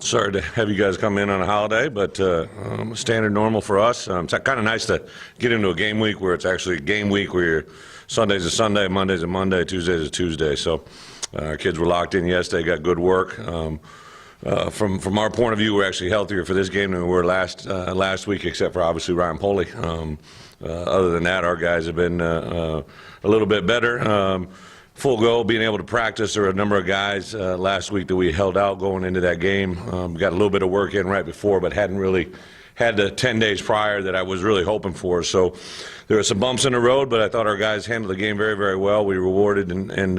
Sorry to have you guys come in on a holiday, but standard normal for us. It's kind of nice to get into a game week where it's actually a game week where Sunday's a Sunday, Monday's a Monday, Tuesday's a Tuesday. So our kids were locked in yesterday, got good work. From our point of view, we're actually healthier for this game than we were last week, except for obviously Ryan Poley. Other than that, our guys have been a little bit better. Full go, being able to practice. There were a number of guys last week that we held out going into that game. Got a little bit of work in right before, but hadn't really had the 10 days prior that I was really hoping for. So there were some bumps in the road, but I thought our guys handled the game very, very well. We rewarded and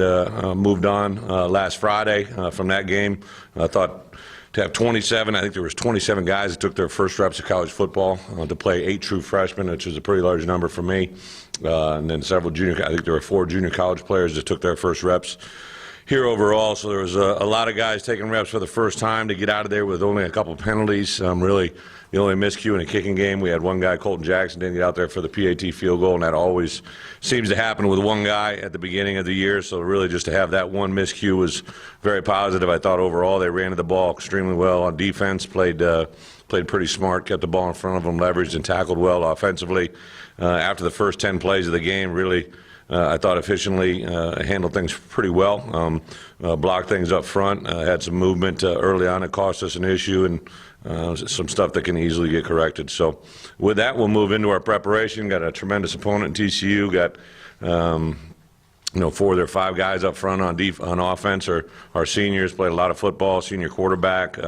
moved on last Friday from that game. I thought to have 27, I think there was 27 guys that took their first reps of college football to play 8 true freshmen, which is a pretty large number for me. And then several junior, I think there were 4 junior college players that took their first reps here overall. So there was a lot of guys taking reps for the first time to get out of there with only a couple of penalties. Really, the only miscue in a kicking game, we had one guy, Colton Jackson, didn't get out there for the PAT field goal, and that always seems to happen with one guy at the beginning of the year. So really just to have that one miscue was very positive. I thought overall they ran the ball extremely well on defense, played pretty smart, kept the ball in front of them, leveraged and tackled well offensively. After the first 10 plays of the game, really, I thought efficiently handled things pretty well, blocked things up front, had some movement early on that cost us an issue, and some stuff that can easily get corrected. So with that, we'll move into our preparation. Got a tremendous opponent in TCU. Got 4 of their 5 guys up front on offense are seniors, played a lot of football, senior quarterback,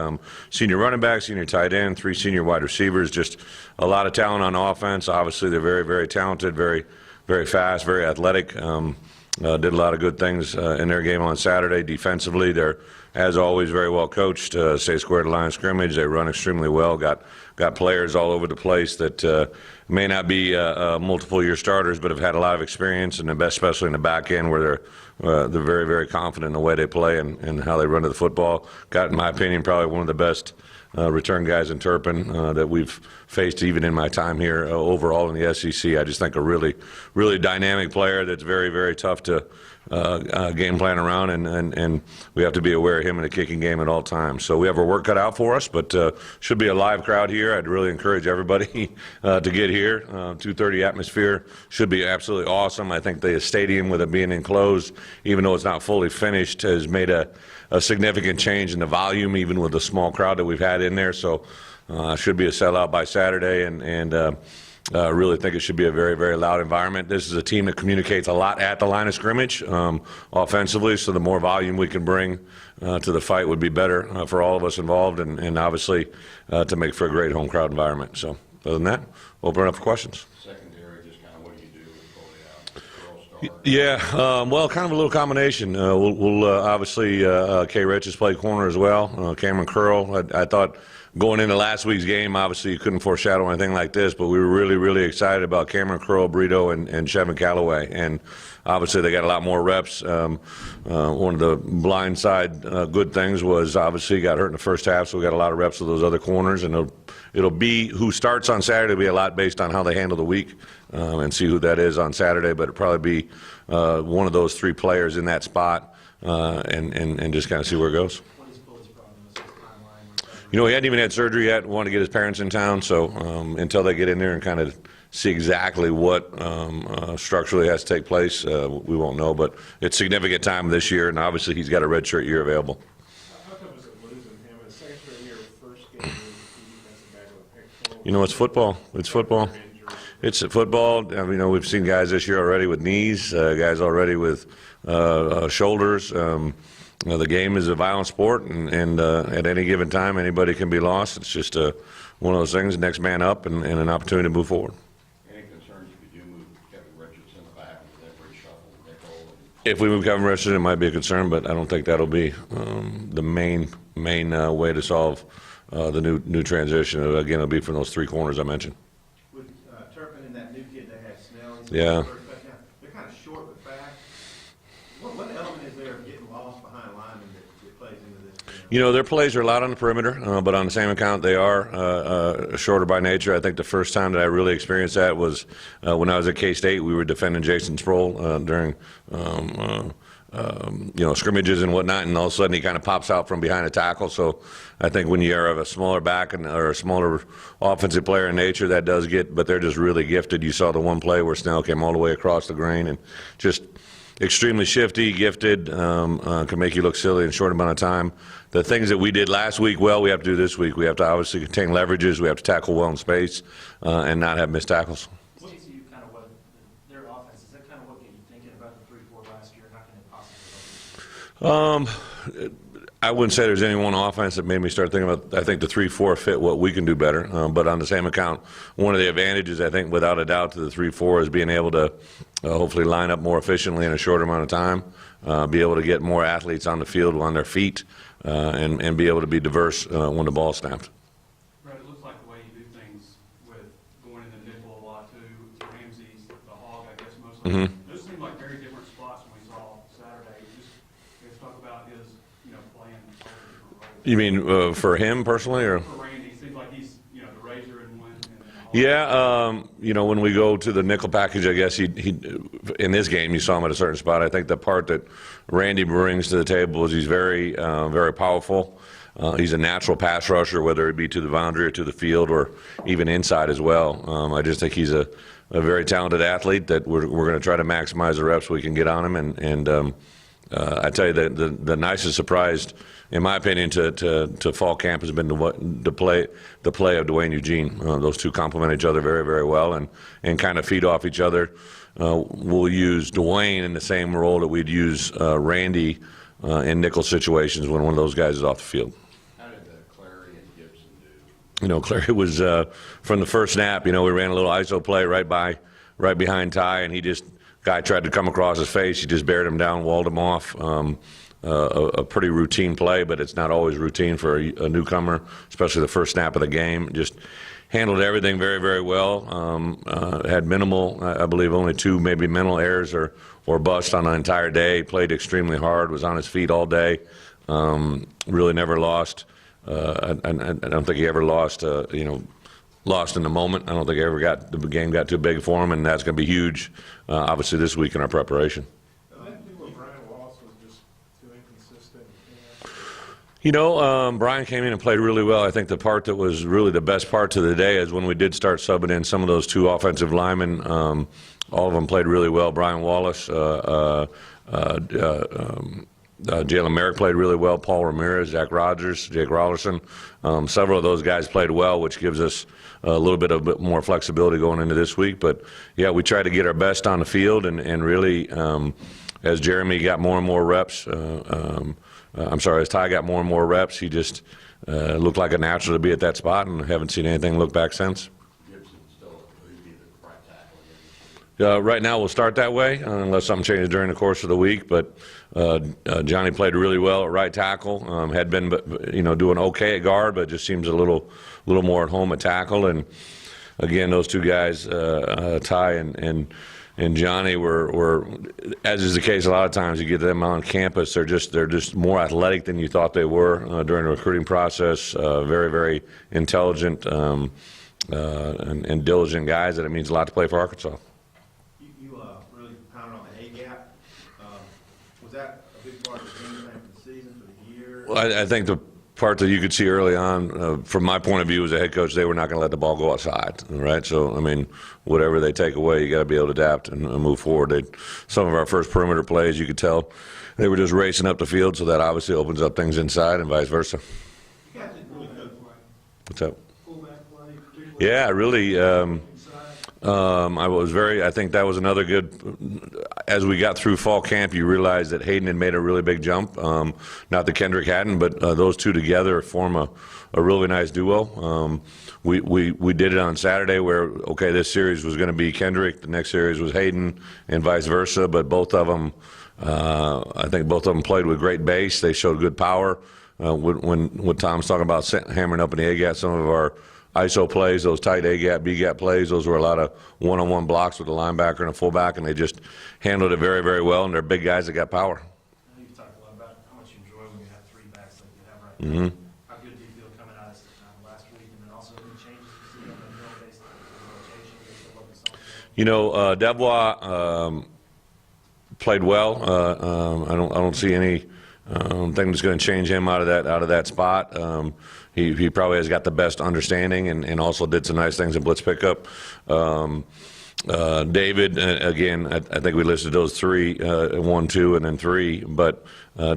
senior running back, senior tight end, 3 senior wide receivers, just a lot of talent on offense. Obviously, they're very, very talented, very, very fast, very athletic. Did a lot of good things in their game on Saturday. Defensively, they're, as always, very well coached. Stay square to line of scrimmage. They run extremely well. Got players all over the place that may not be multiple-year starters, but have had a lot of experience, and especially in the back end where they're very, very confident in the way they play and how they run to the football. Got, in my opinion, probably one of the best return guys in Turpin that we've faced even in my time here overall in the SEC. I just think a really, really dynamic player that's very, very tough to game plan around, and we have to be aware of him in the kicking game at all times. So we have our work cut out for us, but should be a live crowd here. I'd really encourage everybody to get here. 2:30 atmosphere should be absolutely awesome. I think the stadium, with it being enclosed, even though it's not fully finished, has made a significant change in the volume, even with the small crowd that we've had in there. So should be a sellout by Saturday, and really think it should be a very, very loud environment. This is a team that communicates a lot at the line of scrimmage offensively, so the more volume we can bring to the fight would be better for all of us involved, and obviously to make for a great home crowd environment. So other than that, open it up for questions. Secondary, just kind of what do you do with Foley out? Yeah, well, kind of a little combination. We'll obviously, K. Rich has played corner as well. Cameron Curl, I thought going into last week's game, obviously you couldn't foreshadow anything like this, but we were really, really excited about Cameron Curl, Brito, and Chevin Callaway. And obviously they got a lot more reps. One of the blindside good things was obviously he got hurt in the first half, so we got a lot of reps with those other corners. And it'll be who starts on Saturday will be a lot based on how they handle the week and see who that is on Saturday. But it'll probably be one of those 3 players in that spot and just kind of see where it goes. He hadn't even had surgery yet. Wanted to get his parents in town, so until they get in there and kind of see exactly what structurally has to take place, we won't know. But it's significant time this year, and obviously he's got a redshirt year available. How come is it losing him in the second straight year, first game with It's football. It's football. It's football. I mean, we've seen guys this year already with knees, guys already with shoulders. The game is a violent sport, and at any given time, anybody can be lost. It's just one of those things, next man up, and an opportunity to move forward. Any concerns if you do move Kevin Richards in the back with that reshuffle, nickel? If we move Kevin Richards, it might be a concern, but I don't think that'll be the main way to solve the new transition. Again, it'll be from those 3 corners I mentioned. With Turpin and that new kid they have, Snell, Yeah. they're kind of short but fast. What element is there of getting lost behind linemen that plays into this? Their plays are a lot on the perimeter, but on the same account, they are shorter by nature. I think the first time that I really experienced that was when I was at K-State. We were defending Jason Sproul during scrimmages and whatnot, and all of a sudden he kind of pops out from behind a tackle. So I think when you have a smaller back or a smaller offensive player in nature, that does get, but they're just really gifted. You saw the one play where Snell came all the way across the grain and just extremely shifty, gifted, can make you look silly in a short amount of time. The things that we did last week well, we have to do this week. We have to obviously contain leverages. We have to tackle well in space and not have missed tackles. TCU kind of what their offense, is that kind of what got you thinking about the 3-4 last year? How can it possibly help? I wouldn't say there's any one offense that made me start thinking about. I think the 3-4 fit what we can do better. But on the same account, one of the advantages I think, without a doubt, to the 3-4 is being able to hopefully line up more efficiently in a shorter amount of time, be able to get more athletes on the field on their feet, and be able to be diverse when the ball's snapped. Brett, it looks like the way you do things with going in the nickel a lot too, Ramsey's, the hog, I guess mostly. Mhm. Those seem like very different spots when we saw Saturday. Just talk about his, playing all the different roles. You mean for him personally, or? For Randy, it seems like he's, the razor and one. Yeah, when we go to the nickel package, I guess he in this game you saw him at a certain spot. I think the part that Randy brings to the table is he's very, very powerful. He's a natural pass rusher, whether it be to the boundary or to the field or even inside as well. I just think he's a very talented athlete that we're going to try to maximize the reps we can get on him. And I tell you that the nicest surprise, in my opinion, to fall camp has been the play of Dwayne Eugene. Those two complement each other very, very well and kind of feed off each other. We'll use Dwayne in the same role that we'd use Randy in nickel situations when one of those guys is off the field. How did Clary and Gibson do? Clary was from the first snap. We ran a little ISO play right behind Ty, and guy tried to come across his face. He just bared him down, walled him off. A pretty routine play, but it's not always routine for a newcomer, especially the first snap of the game. Just handled everything very, very well. Had minimal, I believe only 2 maybe mental errors or bust on the entire day. Played extremely hard, was on his feet all day. Really never lost. I don't think he ever lost, lost in the moment. I don't think the game got too big for him, and that's going to be huge, obviously, this week in our preparation. Brian came in and played really well. I think the part that was really the best part to the day is when we did start subbing in some of those 2 offensive linemen. All of them played really well. Brian Wallace, Jalen Merrick played really well. Paul Ramirez, Jake Rollerson. Several of those guys played well, which gives us a little bit more flexibility going into this week. But, yeah, we tried to get our best on the field and really, as Jeremy got more and more reps, as Ty got more and more reps, he just looked like a natural to be at that spot, and haven't seen anything look back since. Gibson still would be the right tackle again. Right now we'll start that way, unless something changes during the course of the week. But Johnny played really well at right tackle. Had been, doing okay at guard, but just seems a little more at home at tackle. And again, those 2 guys, Ty and Johnny, were, as is the case a lot of times, you get them on campus, they're just more athletic than you thought they were during the recruiting process. Very, very intelligent and diligent guys that it means a lot to play for Arkansas. You really pounded on the A-gap. Was that a big part of the game plan for the season, for the year? Well, I think the part that you could see early on, from my point of view as a head coach, they were not going to let the ball go outside, right? So, whatever they take away, you got to be able to adapt and move forward. Some of our first perimeter plays, you could tell they were just racing up the field, so that obviously opens up things inside and vice versa. You guys did really good play. What's up? Fullback play, particularly. Yeah, really. Inside. I think that was another good, as we got through fall camp, you realize that Hayden had made a really big jump. Not that Kendrick hadn't, but those 2 together form a really nice duo. We did it on Saturday where, okay, this series was going to be Kendrick, the next series was Hayden, and vice versa, but both of them, I think both of them played with great base. They showed good power. When Tom's talking about hammering up in the A-gap, some of our ISO plays, those tight A-gap, B-gap plays, those were a lot of one-on-one blocks with a linebacker and a fullback, and they just handled it very, very well, and they're big guys that got power. I know you've talked a lot about how much you enjoy when you have 3 backs like you have right now. How good do you feel coming out of last week, and then also any changes you see on the middle based on rotation, based on what we saw? Devois played well. I don't see any thing that's going to change him out of that spot. He probably has got the best understanding and also did some nice things in blitz pickup. David, again, I think we listed those three, 1, 2, and then 3. But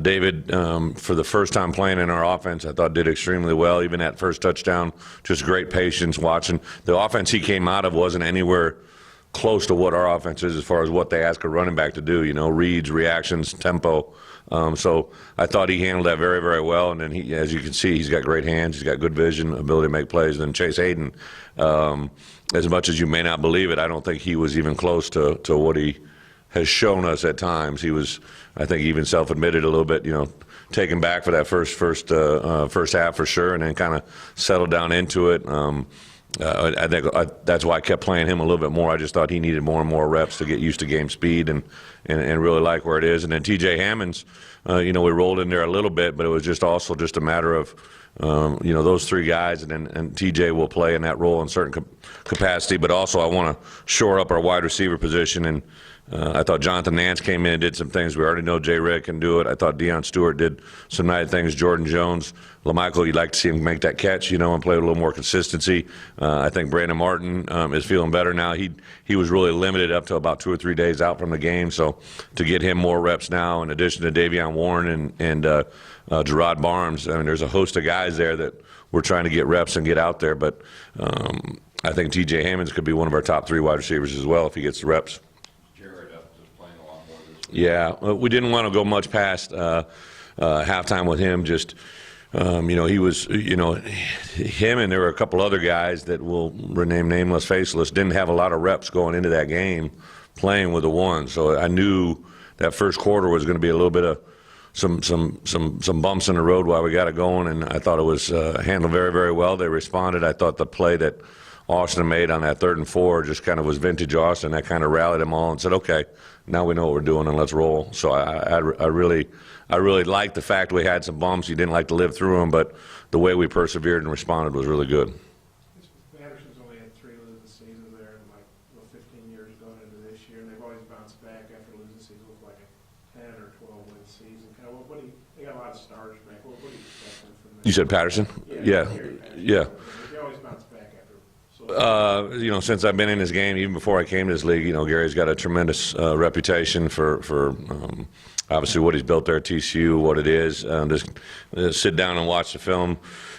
David, for the first time playing in our offense, I thought did extremely well. Even that first touchdown, just great patience watching. The offense he came out of wasn't anywhere close to what our offense is as far as what they ask a running back to do, reads, reactions, tempo. So I thought he handled that very, very well. And then, as you can see, he's got great hands. He's got good vision, ability to make plays. And then Chase Hayden, as much as you may not believe it, I don't think he was even close to what he has shown us at times. He was, I think, even self-admitted a little bit, taken back for that first half for sure, and then kind of settled down into it. I think that's why I kept playing him a little bit more. I just thought he needed more and more reps to get used to game speed and really like where it is. And then T.J. Hammonds, we rolled in there a little bit, but it was just a matter of, those 3 guys, and T.J. will play in that role in certain capacity. But also I want to shore up our wide receiver position, and I thought Jonathan Nance came in and did some things. We already know Jay Red can do it. I thought Deion Stewart did some nice things. Jordan Jones, LaMichael, you'd like to see him make that catch, and play with a little more consistency. I think Brandon Martin is feeling better now. He was really limited up to about 2 or 3 days out from the game, so to get him more reps now, in addition to Davion Warren and Gerard Barnes, I mean, there's a host of guys there that we're trying to get reps and get out there. But I think T.J. Hammonds could be one of our top 3 wide receivers as well if he gets the reps. Yeah, we didn't want to go much past halftime with him. Just, he was, him and there were a couple other guys that will rename nameless, faceless, didn't have a lot of reps going into that game playing with the 1. So I knew that first quarter was going to be a little bit of some bumps in the road while we got it going, and I thought it was handled very, very well. They responded. I thought the play that Austin made on that 3rd and 4 just kind of was vintage Austin. That kind of rallied them all and said, okay, now we know what we're doing and let's roll. So I really liked the fact we had some bumps. You didn't like to live through them, but the way we persevered and responded was really good. Patterson's only had 3 losing seasons there in 15 years going into this year, and they've always bounced back after losing seasons with like a 10 or 12 win season. Kind of they got a lot of stars back. What do you expect from them? You said Patterson? Yeah. They always bounce back after. So since I've been in this game, even before I came to this league, Gary's got a tremendous reputation for obviously what he's built there at TCU, what it is. Just sit down and watch the film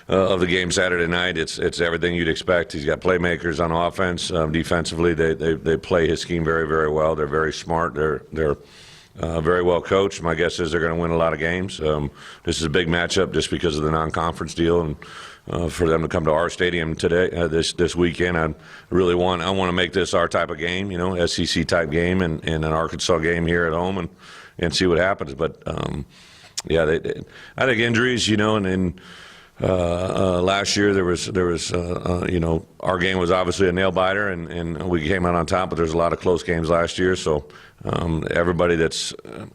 of the game Saturday night. It's everything you'd expect. He's got playmakers on offense. Defensively, they play his scheme very, very well. They're very smart. They're very well coached. My guess is they're going to win a lot of games. This is a big matchup just because of the non-conference deal, and for them to come to our stadium today, this weekend, I want to make this our type of game, SEC type game, and an Arkansas game here at home, and see what happens. But I think injuries, and last year there was our game was obviously a nail biter, and we came out on top. But there's a lot of close games last year, so everybody that's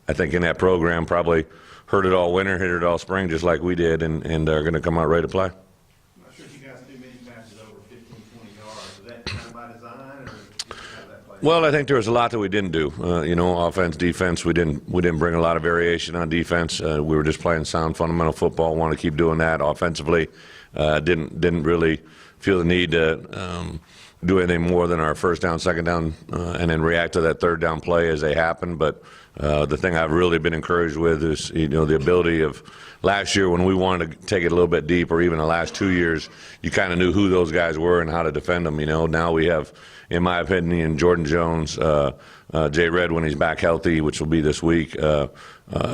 I think in that program probably heard it all winter, hit it all spring, just like we did, and are going to come out ready to play. I'm not sure if you guys do many matches over 15, 20 yards. Is that kind of by design, or just how that plays? Well, I think there was a lot that we didn't do. Offense, defense. We didn't bring a lot of variation on defense. We were just playing sound fundamental football. Want to keep doing that offensively. Didn't really feel the need to do anything more than our first down, second down, and then react to that third down play as they happen. But the thing I've really been encouraged with is the ability of last year when we wanted to take it a little bit deep, or even the last 2 years, you kind of knew who those guys were and how to defend them. Now we have, in my opinion, Jordan Jones, Jay Red when he's back healthy, which will be this week,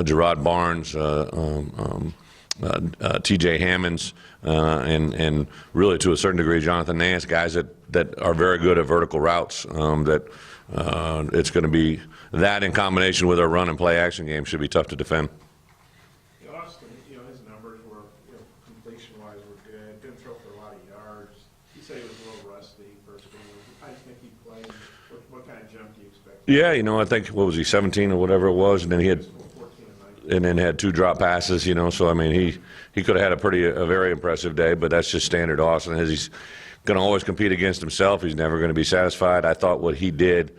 Gerard Barnes, T.J. Hammonds, and really to a certain degree Jonathan Nance, guys that are very good at vertical routes. That it's going to be that in combination with our run and play action game should be tough to defend. Austin, his numbers were, completion-wise were good. Didn't throw for a lot of yards. You say he was a little rusty first game. How do you think he played? What kind of jump do you expect? Yeah, I think, what was he, 17 or whatever it was, and then he had 14 and 19. and then had 2 drop passes, so I mean he could have had a very impressive day, but that's just standard Austin. He's going to always compete against himself. He's never going to be satisfied. I thought what he did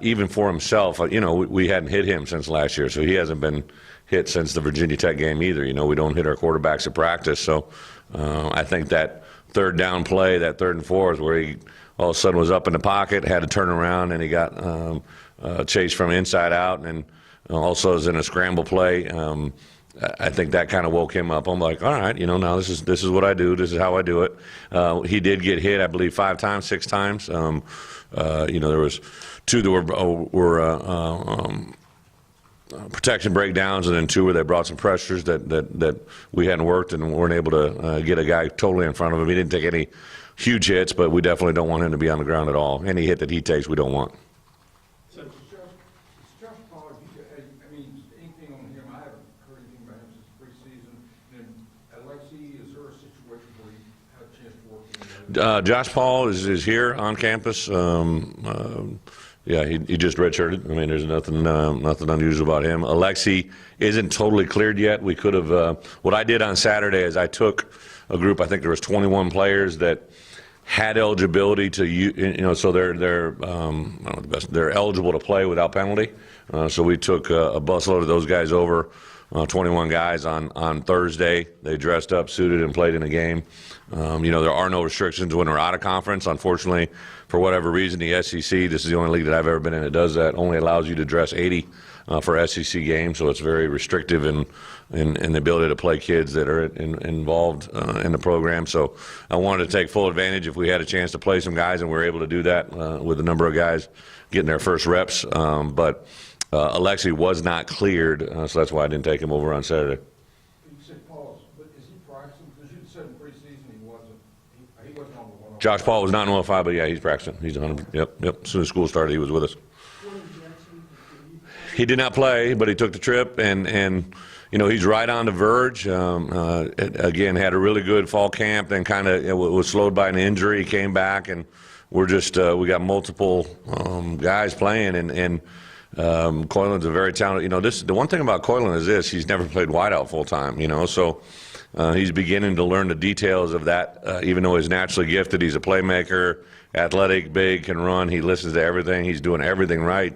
even for himself, we hadn't hit him since last year, so he hasn't been hit since the Virginia Tech game either. We don't hit our quarterbacks at practice, so I think that third down play, that 3rd and 4th, where he all of a sudden was up in the pocket, had to turn around, and he got chased from inside out, and also was in a scramble play. I think that kind of woke him up. I'm like, all right, now this is what I do. This is how I do it. He did get hit, I believe, 5 times, 6 times. There was 2 that were protection breakdowns, and then 2 where they brought some pressures that we hadn't worked and weren't able to get a guy totally in front of him. He didn't take any huge hits, but we definitely don't want him to be on the ground at all. Any hit that he takes, we don't want. So it's Josh Pollard, anything on him? I haven't heard anything about him since preseason. And Alexi, is there a situation where you had a chance to work in? Josh Paul is here on campus. Yeah, he just redshirted. There's nothing unusual about him. Alexi isn't totally cleared yet. We could have. What I did on Saturday is I took a group. I think there was 21 players that had eligibility to so they're eligible to play without penalty. So we took a busload of those guys over. 21 guys on Thursday. They dressed up, suited, and played in a game. There are no restrictions when they're out of conference. Unfortunately, for whatever reason, the SEC, this is the only league that I've ever been in that does that, only allows you to dress 80 for SEC games, so it's very restrictive in the ability to play kids that are involved in the program. So I wanted to take full advantage if we had a chance to play some guys, and we were able to do that with a number of guys getting their first reps. But Alexi was not cleared, so that's why I didn't take him over on Saturday. You said pause, but is he practicing? Because you said in preseason he wasn't on the one. Josh Paul was not in 105, but yeah, he's practicing. He's 100. Yep. As soon as school started, he was with us. He did not play, but he took the trip, and he's right on the verge. Again, had a really good fall camp, then kind of was slowed by an injury. He came back, and we're just we got multiple guys playing, and Coylan's a very talented. The one thing about Coylan is this: he's never played wideout full time. So he's beginning to learn the details of that. Even though he's naturally gifted, he's a playmaker, athletic, big, can run. He listens to everything. He's doing everything right.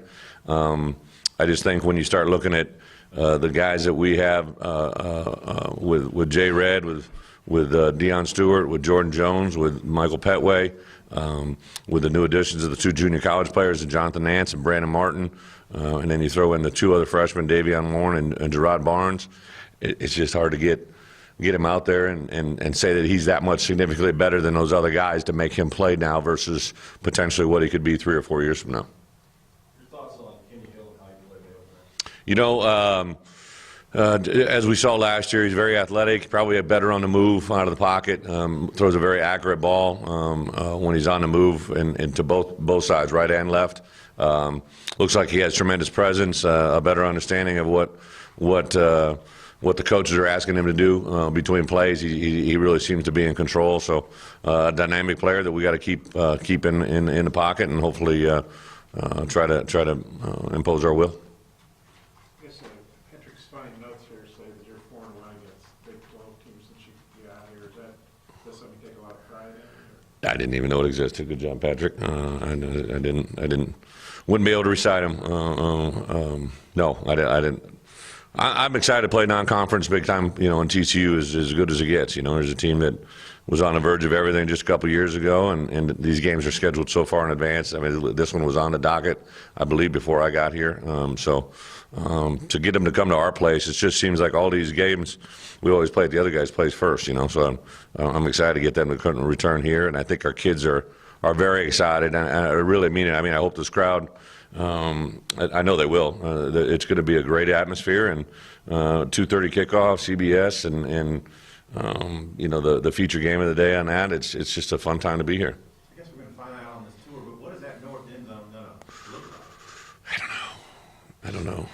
I just think when you start looking at the guys that we have with Jay Red, with Deion Stewart, with Jordan Jones, with Michael Petway, with the new additions of the 2 junior college players, Jonathan Nance and Brandon Martin, and then you throw in the 2 other freshmen, Davion Warren and Gerard Barnes, it's just hard to get him out there and say that he's that much significantly better than those other guys to make him play now versus potentially what he could be 3 or 4 years from now. As we saw last year, he's very athletic, probably better on the move out of the pocket, throws a very accurate ball when he's on the move and to both sides, right and left. Looks like he has tremendous presence, a better understanding of what the coaches are asking him to do between plays. He really seems to be in control. So a dynamic player that we got to keep in the pocket and hopefully try to impose our will. Patrick's finding notes here say that you're 4-1 against Big 12 teams since you got here. Is that something you take a lot of pride in? I didn't even know it existed. Good job, Patrick. I didn't. Wouldn't be able to recite them. No, I didn't. I'm excited to play non-conference big time. And TCU is as good as it gets. There's a team that was on the verge of everything just a couple years ago, and these games are scheduled so far in advance. This one was on the docket, I believe, before I got here. To get them to come to our place, it just seems like all these games, we always play at the other guy's place first. So I'm excited to get them to come return here, and I think our kids are very excited. And I really mean it. I hope this crowd. I know they will. It's going to be a great atmosphere, and 2:30 kickoff, CBS, and the feature game of the day on that. It's just a fun time to be here. I guess we're going to find out on this tour, but what is that north end zone look like? I don't know.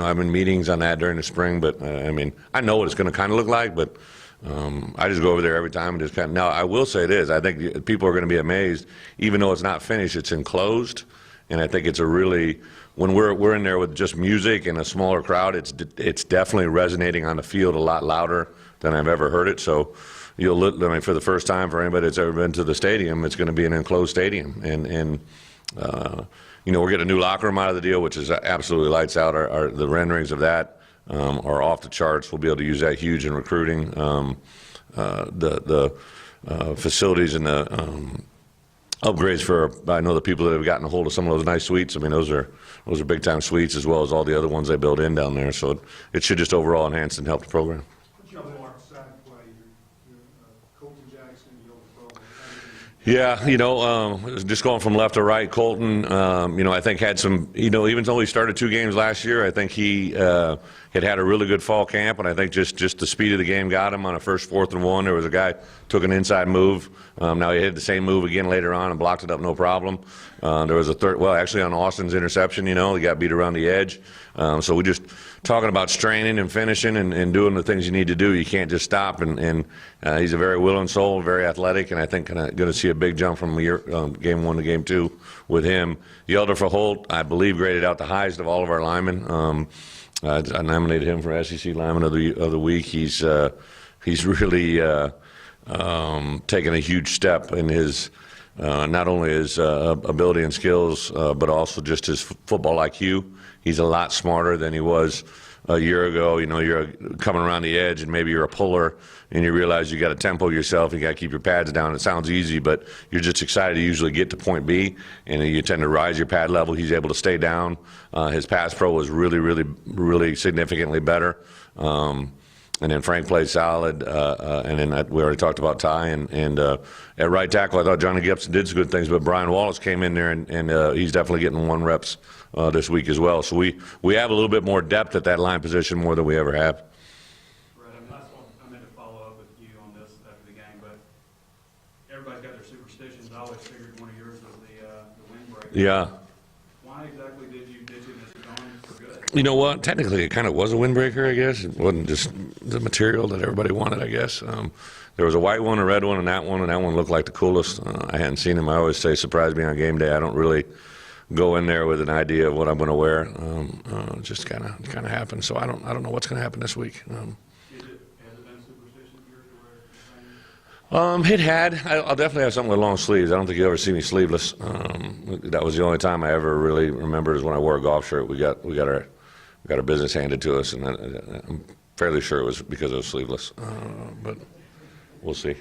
I'm in meetings on that during the spring, but I know what it's going to kind of look like, but I just go over there every time and just kind of. Now, I will say this: I think people are going to be amazed, even though it's not finished. It's enclosed, and I think it's a really. When we're in there with just music and a smaller crowd, it's definitely resonating on the field a lot louder than I've ever heard it. So for the first time for anybody that's ever been to the stadium, it's going to be an enclosed stadium, and You know, we're getting a new locker room out of the deal, which is absolutely lights out. The renderings of that are off the charts. We'll be able to use that huge in recruiting. The facilities and the upgrades for, I know the people that have gotten a hold of some of those nice suites. I mean, those are big time suites, as well as all the other ones they build in down there. So it should just overall enhance and help the program. What's your more exciting play? Colton Jackson, your program. Yeah, you know, just going from left to right, Colton, you know, I think had some, you know, even though he started 2 games last year, I think he had a really good fall camp, and I think just the speed of the game got him on a first 4th and 1. There was a guy took an inside move. Now he hit the same move again later on and blocked it up no problem. There was a third, well, actually on Austin's interception, you know, he got beat around the edge. So we just talking about straining and finishing and doing the things you need to do. You can't just stop. And he's a very willing soul, very athletic, and I think going to see a big jump from game 1 to game 2 with him. Yelder for Holt, I believe, graded out the highest of all of our linemen. I nominated him for SEC Lineman of the Week. He's really taken a huge step in his not only his ability and skills, but also just his football IQ. He's a lot smarter than he was a year ago. You know, you're coming around the edge and maybe you're a puller and you realize you got to tempo yourself. You got to keep your pads down. It sounds easy, but you're just excited to usually get to point B, and you tend to rise your pad level. He's able to stay down. His pass pro was really significantly better. And then Frank played solid, and then we already talked about Ty. And at right tackle, I thought Johnny Gibson did some good things, but Brian Wallace came in there, and he's definitely getting 1 reps this week as well. So we have a little bit more depth at that line position, more than we ever have. Right, I meant to follow up with you on this after the game, but everybody's got their superstitions. I always figured one of yours was the windbreaker. Yeah. Why exactly did you ditch it and it's gone for good? You know what? Technically, it kind of was a windbreaker, I guess. It wasn't just the material that everybody wanted, I guess. There was a white one, a red one, and that one looked like the coolest. I hadn't seen them. I always say, surprise me on game day. I don't really go in there with an idea of what I'm going to wear. It just kind of happened. So I don't know what's going to happen this week. Has it been a superstition of yours to wear the same? It had. I'll definitely have something with long sleeves. I don't think you'll ever see me sleeveless. That was the only time I ever really remembered is when I wore a golf shirt. We got our business handed to us, and I'm fairly sure it was because it was sleeveless. But we'll see.